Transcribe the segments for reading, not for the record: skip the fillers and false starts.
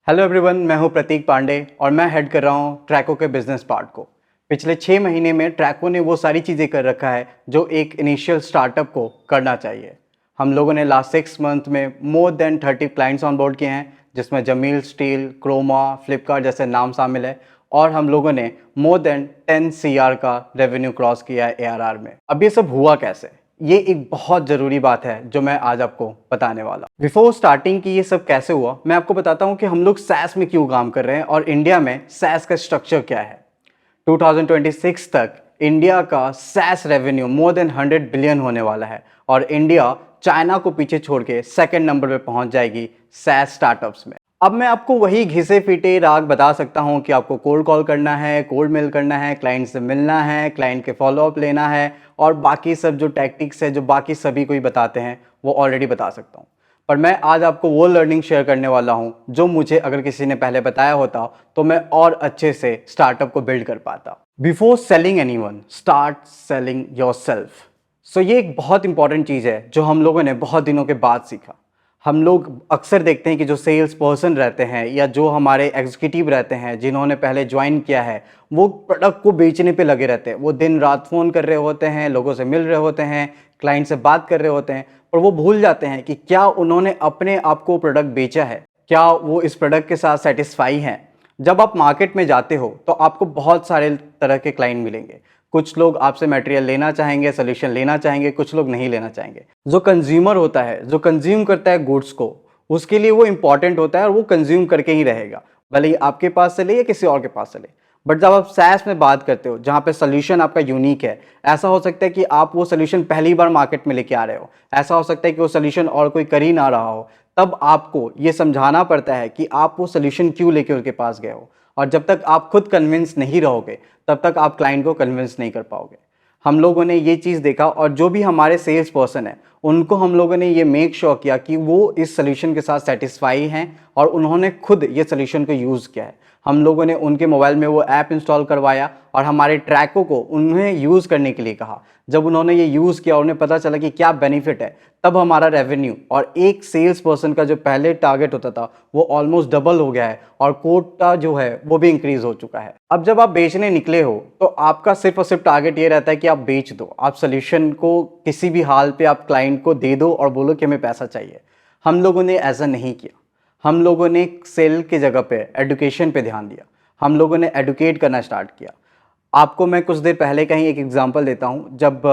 Hello everyone, मैं हूं प्रतीक पांडे और मैं हेड कर रहा हूं ट्रैको के बिजनेस पार्ट को। पिछले 6 महीने में ट्रैको ने वो सारी चीज़ें कर रखा है जो एक इनिशियल स्टार्टअप को करना चाहिए। हम लोगों ने लास्ट 6 मंथ में more than 30 clients on board किए हैं, जिसमें जमील स्टील, क्रोमा, फ्लिपकार्ट जैसे नाम शामिल है। और हम लोगों ने मोर देन 10 CR का रेवेन्यू क्रॉस किया है ARR में। अब ये सब हुआ कैसे, ये एक बहुत ज़रूरी बात है जो मैं आज आपको बताने वाला हूँ। बिफोर स्टार्टिंग की ये सब कैसे हुआ, मैं आपको बताता हूँ कि हम लोग SaaS में क्यों काम कर रहे हैं और इंडिया में SaaS का स्ट्रक्चर क्या है। 2026 तक इंडिया का SaaS revenue more than 100 billion होने वाला है और इंडिया चाइना को पीछे छोड़ के सेकेंड नंबर पे पहुंच जाएगी SaaS स्टार्टअप्स में। अब मैं आपको वही घिसे पीटे राग बता सकता हूं कि आपको कोल्ड कॉल करना है, कोल्ड मेल करना है, क्लाइंट से मिलना है, क्लाइंट के फॉलोअप लेना है और बाकी सब जो टैक्टिक्स है जो बाकी सभी कोई बताते हैं वो ऑलरेडी बता सकता हूं। पर मैं आज आपको वो लर्निंग शेयर करने वाला हूं जो मुझे अगर किसी ने पहले बताया होता तो मैं और अच्छे से स्टार्टअप को बिल्ड कर पाता। Before selling anyone, start selling yourself. So ये एक बहुत इंपॉर्टेंट चीज़ है जो हम लोगों ने बहुत दिनों के बाद सीखा। हम लोग अक्सर देखते हैं कि जो सेल्स पर्सन रहते हैं या जो हमारे एग्जीक्यूटिव रहते हैं जिन्होंने पहले ज्वाइन किया है, वो प्रोडक्ट को बेचने पे लगे रहते हैं। वो दिन रात फ़ोन कर रहे होते हैं, लोगों से मिल रहे होते हैं, क्लाइंट से बात कर रहे होते हैं, और वो भूल जाते हैं कि क्या उन्होंने अपने आप को प्रोडक्ट बेचा है, क्या वो इस प्रोडक्ट के साथ सेटिस्फाई हैं। जब आप मार्केट में जाते हो तो आपको बहुत सारे तरह के क्लाइंट मिलेंगे। कुछ लोग आपसे मटेरियल लेना चाहेंगे, सोल्यूशन लेना चाहेंगे, कुछ लोग नहीं लेना चाहेंगे। जो कंज्यूमर होता है, जो कंज्यूम करता है गुड्स को, उसके लिए वो इंपॉर्टेंट होता है और वो कंज्यूम करके ही रहेगा, भले ही आपके पास से ले या किसी और के पास से ले। बट जब आप SaaS में बात करते हो जहाँ पे सोल्यूशन आपका यूनिक है, ऐसा हो सकता है कि आप वो सोल्यूशन पहली बार मार्केट में लेके आ रहे हो, ऐसा हो सकता है कि वो सोल्यूशन और कोई कर ही ना रहा हो, तब आपको ये समझाना पड़ता है कि आप वो सोल्यूशन क्यों लेके उनके पास गए हो। और जब तक आप खुद कन्विंस नहीं रहोगे तब तक आप क्लाइंट को कन्विंस नहीं कर पाओगे। हम लोगों ने ये चीज़ देखा और जो भी हमारे सेल्स पर्सन है उनको हम लोगों ने ये मेक श्योर किया कि वो इस सोल्यूशन के साथ सेटिस्फाई हैं और उन्होंने खुद ये सोल्यूशन को यूज़ किया है। हम लोगों ने उनके मोबाइल में वो ऐप इंस्टॉल करवाया और हमारे ट्रैको को उन्हें यूज़ करने के लिए कहा। जब उन्होंने ये यूज़ किया और उन्हें पता चला कि क्या बेनिफिट है, तब हमारा रेवेन्यू और एक सेल्स पर्सन का जो पहले टारगेट होता था वो ऑलमोस्ट डबल हो गया है और कोटा जो है वो भी इंक्रीज हो चुका है। अब जब आप बेचने निकले हो तो आपका सिर्फ और सिर्फ टारगेट ये रहता है कि आप बेच दो, आप सोल्यूशन को किसी भी हाल पे आप क्लाइंट को दे दो और बोलो कि हमें पैसा चाहिए। हम लोगों ने ऐसा नहीं किया। हम लोगों ने सेल की जगह पे एडुकेशन पे ध्यान दिया। हम लोगों ने एडुकेट करना स्टार्ट किया। आपको मैं कुछ देर पहले का ही एक एग्जांपल देता हूँ। जब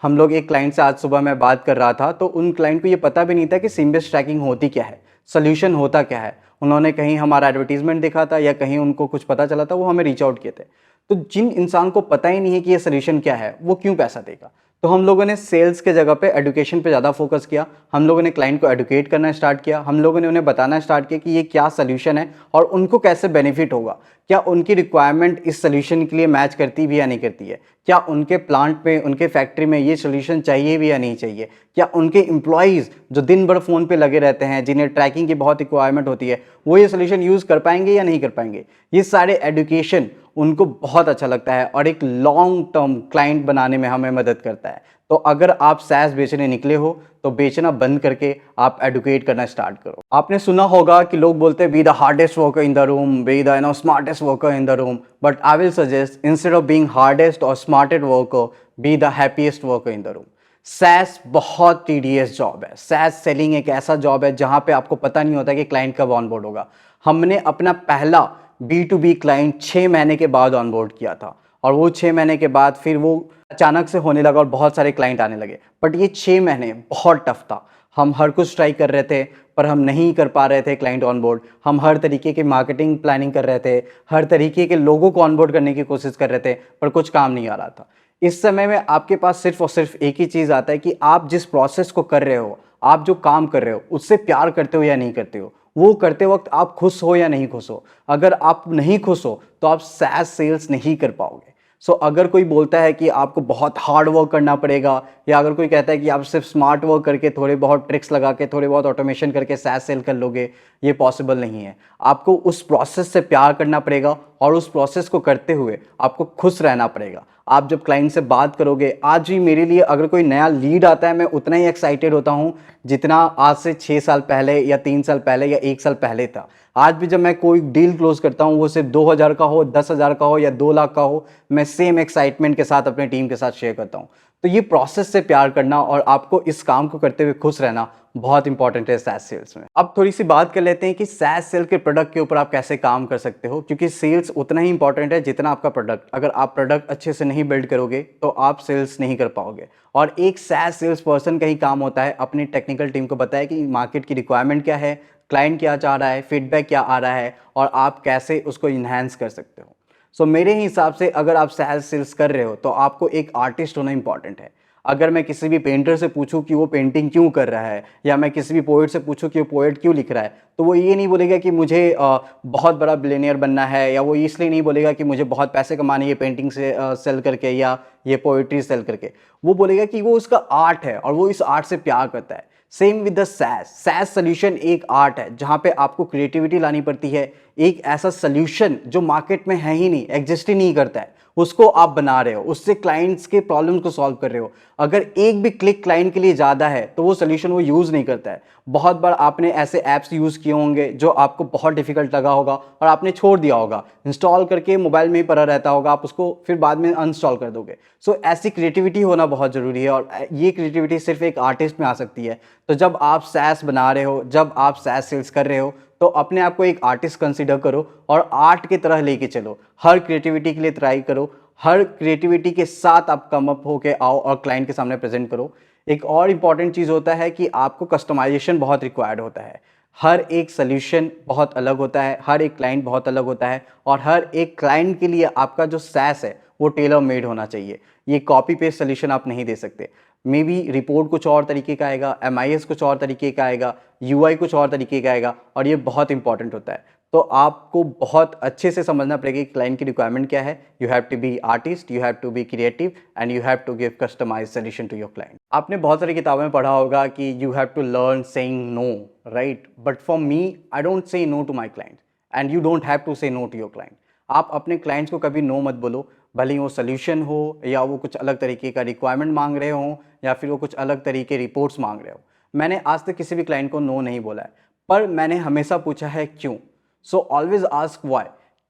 हम लोग एक क्लाइंट से आज सुबह मैं बात कर रहा था तो उन क्लाइंट को ये पता भी नहीं था कि सिम-बेस्ड ट्रैकिंग होती क्या है, सोल्यूशन होता क्या है। उन्होंने कहीं हमारा एडवर्टीजमेंट देखा था या कहीं उनको कुछ पता चला था, वो हमें रीच आउट किए थे। तो जिन इंसान को पता ही नहीं है कि ये सोल्यूशन क्या है, वो क्यों पैसा देगा। तो हम लोगों ने सेल्स के जगह पे एडुकेशन पे ज़्यादा फोकस किया। हम लोगों ने क्लाइंट को एडुकेट करना स्टार्ट किया। हम लोगों ने उन्हें बताना स्टार्ट किया कि ये क्या सोल्यूशन है और उनको कैसे बेनिफिट होगा, क्या उनकी रिक्वायरमेंट इस सोल्यूशन के लिए मैच करती भी या नहीं करती है, क्या उनके प्लांट में, उनके फैक्ट्री में ये सोल्यूशन चाहिए भी या नहीं चाहिए, क्या उनके एम्प्लॉयज़ जो दिन भर फ़ोन पे लगे रहते हैं, जिन्हें ट्रैकिंग की बहुत रिक्वायरमेंट होती है, वो ये सोल्यूशन यूज़ कर पाएंगे या नहीं कर पाएंगे। ये सारे एडुकेशन उनको बहुत अच्छा लगता है और एक लॉन्ग टर्म क्लाइंट बनाने में हमें मदद करता है। तो अगर आप SaaS बेचने निकले हो तो बेचना बंद करके आप एडुकेट करना स्टार्ट करो। आपने सुना होगा कि लोग बोलते हैं be the hardest worker in the room, be the smartest worker in the room, but I will suggest instead of being hardest और smartest worker, be the happiest worker in the room. SaaS बहुत tedious job है। SaaS selling एक ऐसा job है जहां पे आपको पता नहीं होता कि क्लाइंट कब ऑनबोर्ड होगा। हमने अपना पहला B2B क्लाइंट 6 महीने के बाद ऑनबोर्ड किया था और वो 6 महीने के बाद फिर वो अचानक से होने लगा और बहुत सारे क्लाइंट आने लगे। बट ये 6 महीने बहुत टफ था। हम हर कुछ ट्राई कर रहे थे पर हम नहीं कर पा रहे थे क्लाइंट ऑनबोर्ड। हम हर तरीके की मार्केटिंग प्लानिंग कर रहे थे, हर तरीके के लोगों को ऑनबोर्ड करने की कोशिश कर रहे थे, पर कुछ काम नहीं आ रहा था। इस समय में आपके पास सिर्फ और सिर्फ एक ही चीज़ आता है कि आप जिस प्रोसेस को कर रहे हो, आप जो काम कर रहे हो, उससे प्यार करते हो या नहीं करते हो, वो करते वक्त आप खुश हो या नहीं खुश हो। अगर आप नहीं खुश हो तो आप SaaS सेल्स नहीं कर पाओगे। सो अगर कोई बोलता है कि आपको बहुत हार्ड वर्क करना पड़ेगा या अगर कोई कहता है कि आप सिर्फ स्मार्ट वर्क करके, थोड़े बहुत ट्रिक्स लगा के, थोड़े बहुत ऑटोमेशन करके SaaS सेल कर लोगे, ये पॉसिबल नहीं है। आपको उस प्रोसेस से प्यार करना पड़ेगा और उस प्रोसेस को करते हुए आपको खुश रहना पड़ेगा। आप जब क्लाइंट से बात करोगे, आज भी मेरे लिए अगर कोई नया लीड आता है मैं उतना ही एक्साइटेड होता हूँ जितना आज से 6 साल पहले या 3 साल पहले या 1 साल पहले था। आज भी जब मैं कोई डील क्लोज करता हूँ, वो सिर्फ 2000 का हो, 10,000 का हो या 2 लाख का हो, मैं सेम एक्साइटमेंट के साथ अपने टीम के साथ शेयर करता हूँ। तो ये प्रोसेस से प्यार करना और आपको इस काम को करते हुए खुश रहना बहुत इंपॉर्टेंट है सैस सेल्स में। अब थोड़ी सी बात कर लेते हैं कि सैस सेल के प्रोडक्ट के ऊपर आप कैसे काम कर सकते हो, क्योंकि सेल्स उतना ही इंपॉर्टेंट है जितना आपका प्रोडक्ट। अगर आप प्रोडक्ट अच्छे से नहीं बिल्ड करोगे तो आप सेल्स नहीं कर पाओगे। और एक सैस सेल्स पर्सन का ही काम होता है अपनी टेक्निकल टीम को बताए कि मार्केट की रिक्वायरमेंट क्या है, क्लाइंट क्या चाह रहा है, फीडबैक क्या आ रहा है और आप कैसे उसको इन्हांस कर सकते हो। सो मेरे हिसाब से अगर आप सैस सेल्स कर रहे हो तो आपको एक आर्टिस्ट होना इंपॉर्टेंट है। अगर मैं किसी भी पेंटर से पूछूं कि वो पेंटिंग क्यों कर रहा है, या मैं किसी भी पोएट से पूछूं कि वो पोएट क्यों लिख रहा है, तो वो ये नहीं बोलेगा कि मुझे बहुत बड़ा बिलियनियर बनना है, या वो इसलिए नहीं बोलेगा कि मुझे बहुत पैसे कमाने ये पेंटिंग से सेल करके या ये पोएट्री सेल करके। वो बोलेगा कि वो उसका आर्ट है और वो इस आर्ट से प्यार करता है। Same with the SaaS. SaaS solution एक आर्ट है जहाँ पे आपको क्रिएटिविटी लानी पड़ती है। एक ऐसा सोल्यूशन जो मार्केट में है ही नहीं, एग्जिस्ट ही नहीं करता है, उसको आप बना रहे हो, उससे क्लाइंट्स के प्रॉब्लम्स को सॉल्व कर रहे हो। अगर एक भी क्लिक क्लाइंट के लिए ज़्यादा है तो वो सोल्यूशन वो यूज़ नहीं करता है। बहुत बार आपने ऐसे ऐप्स यूज़ किए होंगे जो आपको बहुत डिफिकल्ट लगा होगा और आपने छोड़ दिया होगा, इंस्टॉल करके मोबाइल में ही पड़ा रहता होगा, आप उसको फिर बाद में अनइंस्टॉल कर दोगे। सो ऐसी क्रिएटिविटी होना बहुत ज़रूरी है और ये क्रिएटिविटी सिर्फ एक आर्टिस्ट में आ सकती है। तो जब आप सैस बना रहे हो, जब आप सैस सेल्स कर रहे हो, तो अपने आप को एक आर्टिस्ट कंसीडर करो और आर्ट की तरह लेके चलो। हर क्रिएटिविटी के लिए ट्राई करो, हर क्रिएटिविटी के साथ आप कम अप होके आओ और क्लाइंट के सामने प्रेजेंट करो। एक और इंपॉर्टेंट चीज़ होता है कि आपको कस्टमाइजेशन बहुत रिक्वायर्ड होता है। हर एक सोल्यूशन बहुत अलग होता है, हर एक क्लाइंट बहुत अलग होता है और हर एक क्लाइंट के लिए आपका जो सैस है वो टेलर मेड होना चाहिए। ये कॉपी पेस्ट सोल्यूशन आप नहीं दे सकते। मे बी रिपोर्ट कुछ और तरीके का आएगा, MIS कुछ और तरीके का आएगा, UI कुछ और तरीके का आएगा और ये बहुत इंपॉर्टेंट होता है। तो आपको बहुत अच्छे से समझना पड़ेगा कि क्लाइंट की रिक्वायरमेंट क्या है। You have to be artist, you have to be creative and you have to give customise solution to your client. आपने बहुत सारी किताबों में पढ़ा होगा कि you have to learn saying no, right? But for me I don't say no to my client and you don't have to say no to your client. आप अपने क्लाइंट्स को कभी नो मत बोलो, भले ही वो सोल्यूशन हो या वो कुछ अलग तरीके का रिक्वायरमेंट मांग रहे हो या फिर वो कुछ अलग तरीके रिपोर्ट्स मांग रहे हो। मैंने आज तक किसी भी क्लाइंट को नो नहीं बोला है, पर मैंने हमेशा पूछा है क्यों। सो ऑलवेज आस्क व्हाई,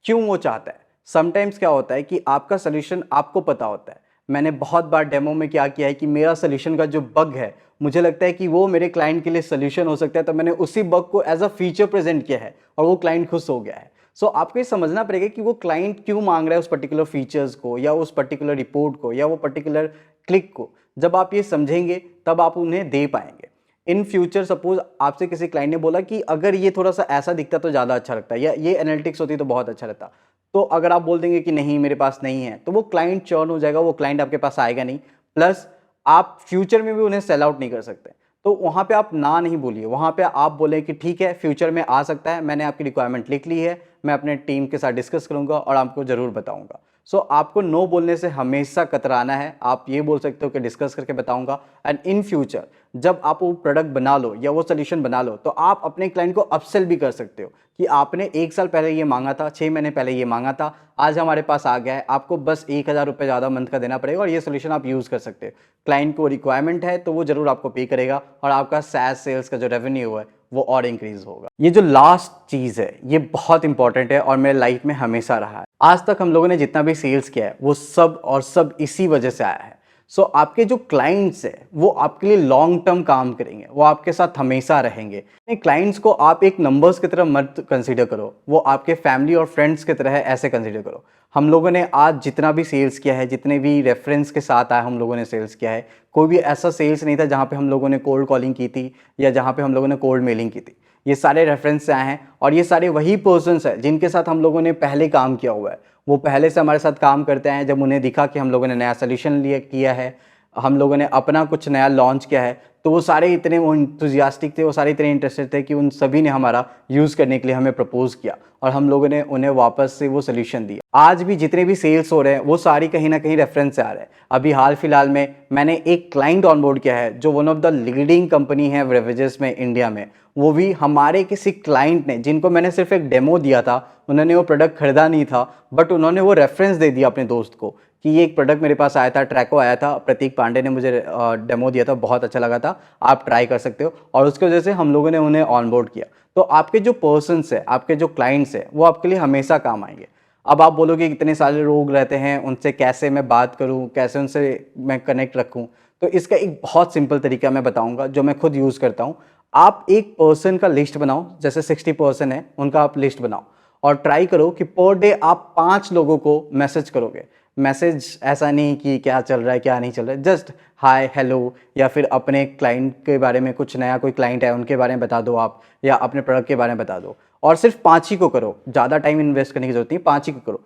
क्यों वो चाहता है। समटाइम्स क्या होता है कि आपका सोल्यूशन आपको पता होता है। मैंने बहुत बार डेमो में क्या किया है कि मेरा सोल्यूशन का जो बग है, मुझे लगता है कि वो मेरे क्लाइंट के लिए सोल्यूशन हो सकता है, तो मैंने उसी बग को एज अ फीचर प्रेजेंट किया है और वो क्लाइंट खुश हो गया है। सो आपको ये समझना पड़ेगा कि वो क्लाइंट क्यों मांग रहा है उस पर्टिकुलर फीचर्स को या उस पर्टिकुलर रिपोर्ट को या वो पर्टिकुलर क्लिक को। जब आप ये समझेंगे तब आप उन्हें दे पाएंगे। इन फ्यूचर सपोज आपसे किसी क्लाइंट ने बोला कि अगर ये थोड़ा सा ऐसा दिखता तो ज़्यादा अच्छा लगता है, या ये एनालिटिक्स होती तो बहुत अच्छा रहता, तो अगर आप बोल देंगे कि नहीं मेरे पास नहीं है, तो वो क्लाइंट चर्न हो जाएगा, वो क्लाइंट आपके पास आएगा नहीं। प्लस आप फ्यूचर में भी उन्हें सेल आउट नहीं कर सकते। तो वहाँ पे आप ना नहीं बोलिए, वहाँ पे आप बोले कि ठीक है फ्यूचर में आ सकता है, मैंने आपकी रिक्वायरमेंट लिख ली है, मैं अपने टीम के साथ डिस्कस करूँगा और आपको ज़रूर बताऊँगा। सो आपको नो बोलने से हमेशा कतराना है। आप ये बोल सकते हो कि डिस्कस करके बताऊंगा। एंड इन फ्यूचर जब आप वो प्रोडक्ट बना लो या वो सोल्यूशन बना लो, तो आप अपने क्लाइंट को अपसेल भी कर सकते हो कि आपने 1 साल पहले ये मांगा था, 6 महीने पहले ये मांगा था, आज हमारे पास आ गया है, आपको बस 1000 रुपये ज़्यादा मंथ का देना पड़ेगा और ये सोल्यूशन आप यूज़ कर सकते हो। क्लाइंट को रिक्वायरमेंट है तो वो ज़रूर आपको पे करेगा और आपका सैस सेल्स का जो रेवेन्यू है वो और इंक्रीज होगा। ये जो लास्ट चीज़ है ये बहुत इंपॉर्टेंट है और मेरे लाइफ में हमेशा रहा है। आज तक हम लोगों ने जितना भी सेल्स किया है वो सब और सब इसी वजह से आया है। सो आपके जो क्लाइंट्स है वो आपके लिए लॉन्ग टर्म काम करेंगे, वो आपके साथ हमेशा रहेंगे। क्लाइंट्स को आप एक नंबर्स की तरह मत कंसीडर करो, वो आपके फैमिली और फ्रेंड्स की तरह है, ऐसे कंसीडर करो। हम लोगों ने आज जितना भी सेल्स किया है, जितने भी रेफरेंस के साथ आए हम लोगों ने सेल्स किया है, कोई भी ऐसा सेल्स नहीं था जहाँ पे हम लोगों ने कोल्ड कॉलिंग की थी या जहाँ पे हम लोगों ने कोल्ड मेलिंग की थी। ये सारे रेफरेंस से आए हैं और ये सारे वही पर्सन्स हैं जिनके साथ हम लोगों ने पहले काम किया हुआ है। वो पहले से हमारे साथ काम करते हैं। जब उन्हें दिखा कि हम लोगों ने नया सोल्यूशन किया है, हम लोगों ने अपना कुछ नया लॉन्च किया है, तो वो सारे इतने इंथुजियास्टिक थे, वो सारे इतने इंटरेस्टेड थे कि उन सभी ने हमारा यूज़ करने के लिए हमें प्रपोज किया और हम लोगों ने उन्हें वापस से वो सोल्यूशन दिया। आज भी जितने भी सेल्स हो रहे हैं वो सारी कहीं ना कहीं रेफरेंस से आ रहे हैं। अभी हाल फिलहाल में मैंने एक क्लाइंट ऑनबोर्ड किया है जो one of the leading company है बेवरेजेस में इंडिया में। वो भी हमारे किसी क्लाइंट ने, जिनको मैंने सिर्फ एक डेमो दिया था, उन्होंने वो प्रोडक्ट खरीदा नहीं था, बट उन्होंने वो रेफरेंस दे दिया अपने दोस्त को कि ये एक प्रोडक्ट मेरे पास आया था, ट्रैको आया था, प्रतीक पांडे ने मुझे डेमो दिया था, बहुत अच्छा लगा था, आप ट्राई कर सकते हो। और उसकी वजह से हम लोगों ने उन्हें ऑनबोर्ड किया। तो आपके जो पर्सन्स है, आपके जो क्लाइंट्स है, वो आपके लिए हमेशा काम आएंगे। अब आप बोलोगे इतने सारे लोग रहते हैं, उनसे कैसे मैं बात करूं, कैसे उनसे मैं कनेक्ट रखूं। तो इसका एक बहुत सिंपल तरीका मैं बताऊंगा जो मैं खुद यूज़ करता हूं। आप एक पर्सन का लिस्ट बनाओ, जैसे 60 पर्सन है उनका आप लिस्ट बनाओ, और ट्राई करो कि पर डे आप 5 लोगों को मैसेज करोगे। मैसेज ऐसा नहीं कि क्या चल रहा है क्या नहीं चल रहा है, जस्ट हाय हेलो, या फिर अपने क्लाइंट के बारे में, कुछ नया कोई क्लाइंट है उनके बारे में बता दो आप, या अपने प्रोडक्ट के बारे में बता दो। और सिर्फ 5 ही को करो, ज़्यादा टाइम इन्वेस्ट करने की जरूरत नहीं, 5 ही को करो।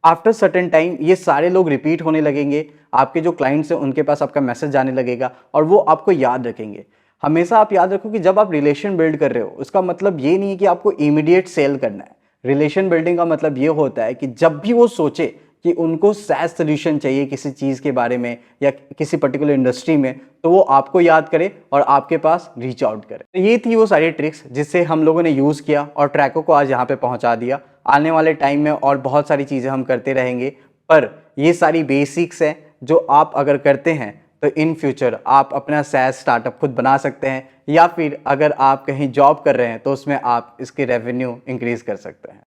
आफ्टर सर्टेन टाइम ये सारे लोग रिपीट होने लगेंगे, आपके जो क्लाइंट्स हैं उनके पास आपका मैसेज जाने लगेगा, और वो आपको याद रखेंगे। हमेशा आप याद रखो कि जब आप रिलेशन बिल्ड कर रहे हो, उसका मतलब ये नहीं है कि आपको इमीडिएट सेल करना है। रिलेशन बिल्डिंग का मतलब ये होता है कि जब भी वो सोचे कि उनको सैज सोल्यूशन चाहिए किसी चीज़ के बारे में या किसी पर्टिकुलर इंडस्ट्री में, तो वो आपको याद करे और आपके पास रीच आउट करे। तो ये थी वो सारी ट्रिक्स जिससे हम लोगों ने यूज़ किया और ट्रैको को आज यहाँ पे पहुँचा दिया। आने वाले टाइम में और बहुत सारी चीज़ें हम करते रहेंगे, पर ये सारी बेसिक्स हैं जो आप अगर करते हैं तो इन फ्यूचर आप अपना सैज स्टार्टअप खुद बना सकते हैं, या फिर अगर आप कहीं जॉब कर रहे हैं तो उसमें आप इसके रेवेन्यू इंक्रीज कर सकते हैं।